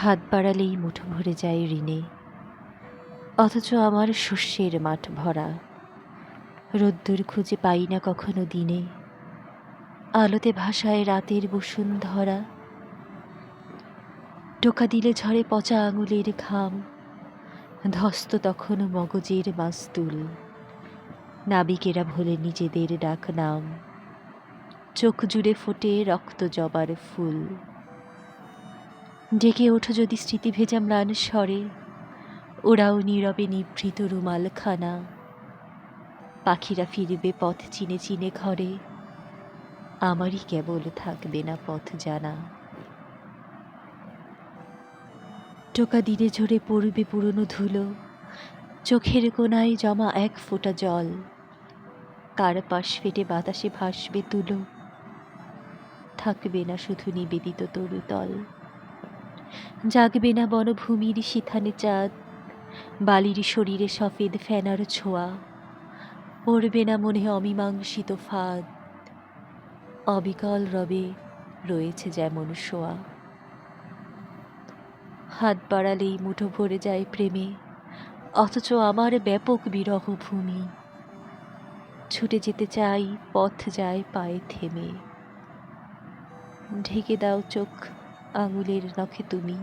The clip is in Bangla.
হাত বাড়ালেই মুঠো ভরে যায় ঋণে, অথচ আমার শস্যের মাঠ ভরা। রোদ্দুর খুঁজে পাই না কখনো দিনে, আলোতে ভাসায় রাতের বসুন্ধরা। টোকা দিলে ঝরে পচা আঙুলের ঘাম, ধস্ত তখনও মগজের মাস্তুল। নাবিকেরা ভোলে নিজেদের ডাক নাম, চোখ জুড়ে ফোটে রক্ত জবার ফুল। ডেকে ওঠো যদি স্মৃতি ভেজা ম্লান স্বরে, ওরাও নীরবে নিভৃত রুমালখানা। পাখিরা ফিরবে পথ চিনে চিনে ঘরে, আমারই কেবল থাকবে না পথ জানা। টোকা দিলে ঝরে পড়বে পুরনো ধুলো, চোখের কোণায় জমা এক ফোঁটা জল। কার পাশ ফেটে বাতাসে ভাসবে তুলো, থাকবে না শুধু নিবেদিত তরুতল। জাগবে না বনভূমির সিথানে চাঁদ, বালির শরীরে সফেদ ফেনার ছোঁয়া। পড়বে না মনে অমীমাংসিত ফাঁদ, অবিকল রবে রয়েছে যেমন শোয়া। হাত বাড়ালেই মুঠো ভরে যায় প্রেমে, অথচ আমার ব্যাপক বিরহ ভূমি। ছুটে যেতে চাই, পথ যায় পায়ে থেমে। ঢেকে দাও চোখ আঙুলের নখে তুমি।